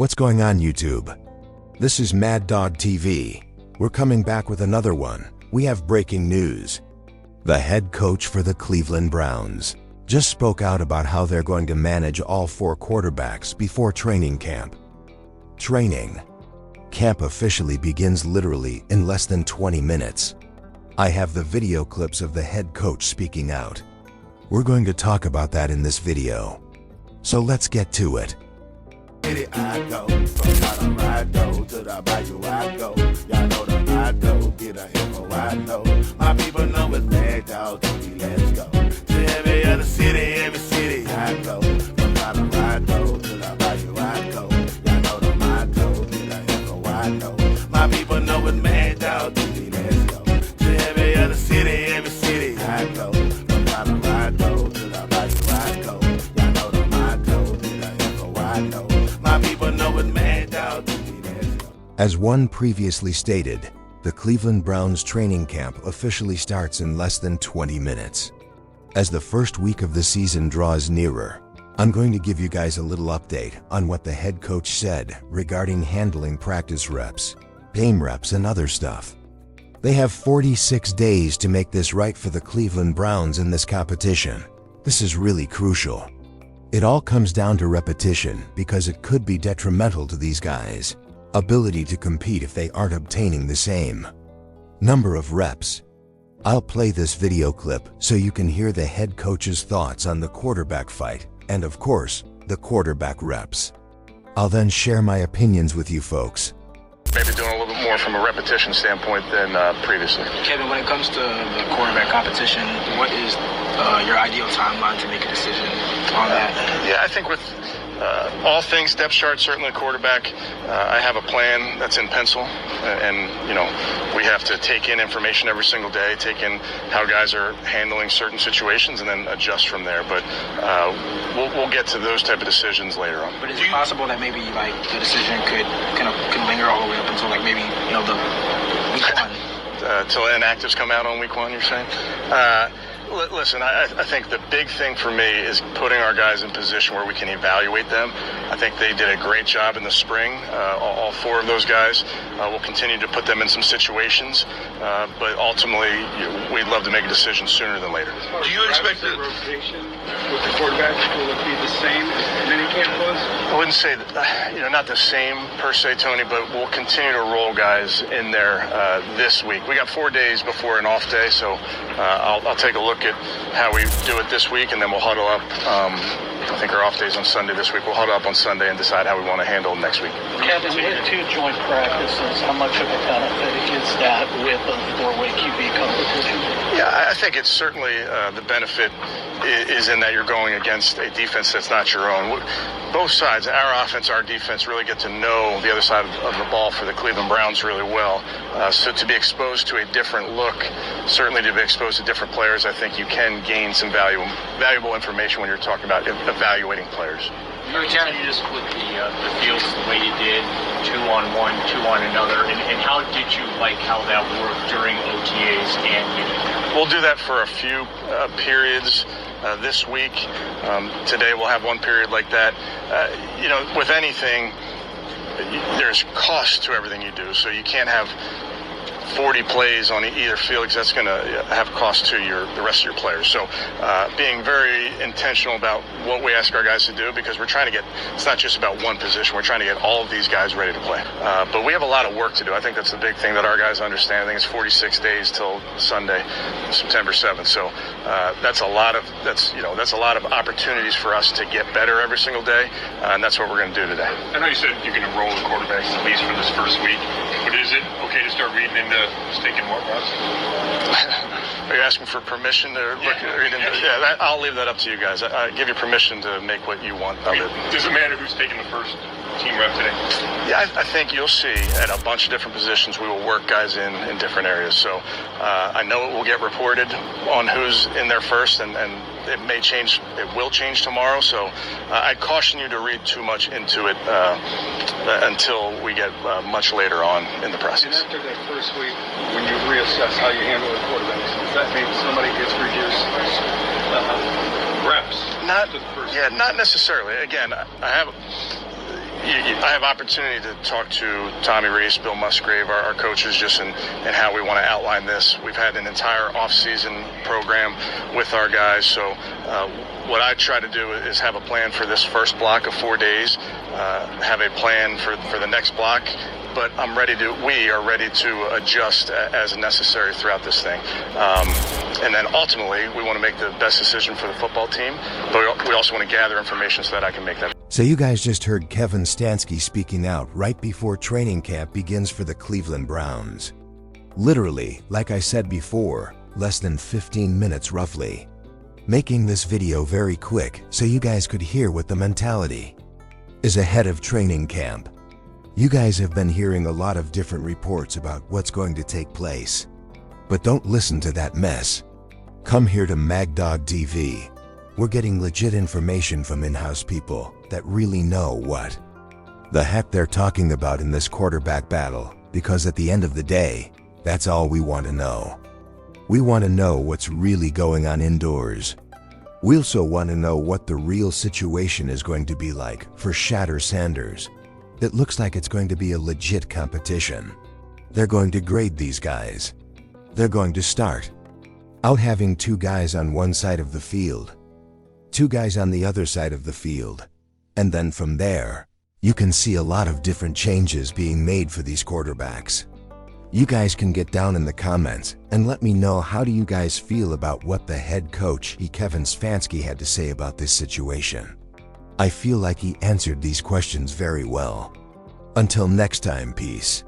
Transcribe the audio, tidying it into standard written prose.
What's going on, YouTube? This is Mad Dog TV. We're coming back with another one. We have breaking news. The head coach for the Cleveland Browns just spoke out about how they're going to manage all 4 quarterbacks before training camp. Training camp officially begins literally in less than 20 minutes. I have the video clips of the head coach speaking out. We're going to talk about that in this video. So let's get to it. I go from Colorado to the bayou. I go, y'all know the motto. Get a hell I know. My people know it's bad dog. Let's go to every other city I go. From Colorado to the bayou. I go, y'all know the motto. Get a hell I know. My people know it's mad dog. Let's go to every other city I go. From Colorado to the bayou. I go, y'all know the motto. Get a hell I know. As one previously stated, the Cleveland Browns training camp officially starts in less than 20 minutes. As the first week of the season draws nearer, I'm going to give you guys a little update on what the head coach said regarding handling practice reps, game reps, and other stuff. They have 46 days to make this right for the Cleveland Browns in this competition. This is really crucial. It all comes down to repetition because it could be detrimental to these guys' ability to compete if they aren't obtaining the same number of reps. I'll play this video clip so you can hear the head coach's thoughts on the quarterback fight and, of course, the quarterback reps. I'll then share my opinions with you folks. Maybe doing a little bit more from a repetition standpoint than previously. Kevin, when it comes to the quarterback competition, what is your ideal timeline to make a decision on that? Yeah, I think with all things depth chart, certainly quarterback, I have a plan that's in pencil, and we have to take in information every single day, take in how guys are handling certain situations, and then adjust from there. But we'll get to those type of decisions later on. But is it possible that maybe the decision could linger all the way up until maybe the week 1? Till inactives come out on week 1, you're saying? Listen, I think the big thing for me is putting our guys in position where we can evaluate them. I think they did a great job in the spring. All 4 of those guys. We'll continue to put them in some situations, but ultimately, we'd love to make a decision sooner than later. Do you expect the rotation with the quarterback will it be the same as minicamp was? I wouldn't say that, not the same per se, Tony, but we'll continue to roll guys in there this week. We got 4 days before an off day, so I'll take a look at how we do it this week, and then we'll huddle up. I think our off day's on Sunday this week. We'll huddle up on Sunday and decide how we want to handle it next week. Kevin, with 2 joint practices, how much of a benefit is that with a 4-way QB competition? Yeah, I think it's certainly the benefit is in that you're going against a defense that's not your own. Both sides, our offense, our defense, really get to know the other side of the ball for the Cleveland Browns really well. So to be exposed to a different look, certainly to be exposed to different players, I think you can gain some valuable information when you're talking about evaluating players. Coach, how did you just split the fields the way you did, 2 on one, 2 on another, and how did you like how that worked during OTAs and minicamp? We'll do that for a few periods this week. Today we'll have one period like that. With anything, there's cost to everything you do, so you can't have 40 plays on either field because that's going to have cost to the rest of your players. So being very intentional about what we ask our guys to do, because we're trying to it's not just about one position, we're trying to get all of these guys ready to play. But we have a lot of work to do. I think that's the big thing that our guys understand. I think it's 46 days till Sunday, September 7th. So that's a lot of opportunities for us to get better every single day, and that's what we're going to do today. I know you said you're going to roll the quarterbacks at least for this first week, but is it okay to start reading into taking more reps? Are you asking for permission to read into? Yeah, I'll leave that up to you guys. I give you permission to make what you want of it. Does it matter who's taking the first team rep today? Yeah, I think you'll see at a bunch of different positions we will work guys in different areas. So I know it will get reported on who's in there first, and it may change. It will change tomorrow. So I'd caution you to read too much into it until we get much later on in the process. And after that first week, when you reassess how you handle the quarterbacks, does that mean somebody gets reduced reps? Not necessarily. Again, I have I have opportunity to talk to Tommy Reese, Bill Musgrave, our coaches, just in how we want to outline this. We've had an entire off-season program with our guys, so what I try to do is have a plan for this first block of 4 days, have a plan for the next block, but we are ready to adjust as necessary throughout this thing. And then ultimately, we want to make the best decision for the football team, but we also want to gather information so that I can make that. So you guys just heard Kevin Stefanski speaking out right before training camp begins for the Cleveland Browns. Literally, like I said before, less than 15 minutes roughly. Making this video very quick so you guys could hear what the mentality is ahead of training camp. You guys have been hearing a lot of different reports about what's going to take place. But don't listen to that mess. Come here to MagDog TV. We're getting legit information from in-house people that really know what the heck they're talking about in this quarterback battle, because at the end of the day, that's all we want to know. We want to know what's really going on indoors. We also want to know what the real situation is going to be like for Shedeur Sanders. It looks like it's going to be a legit competition. They're going to grade these guys. They're going to start out having 2 guys on one side of the field, 2 guys on the other side of the field. And then from there, you can see a lot of different changes being made for these quarterbacks. You guys can get down in the comments and let me know, how do you guys feel about what the head coach, Kevin Stefanski, had to say about this situation. I feel like he answered these questions very well. Until next time, peace.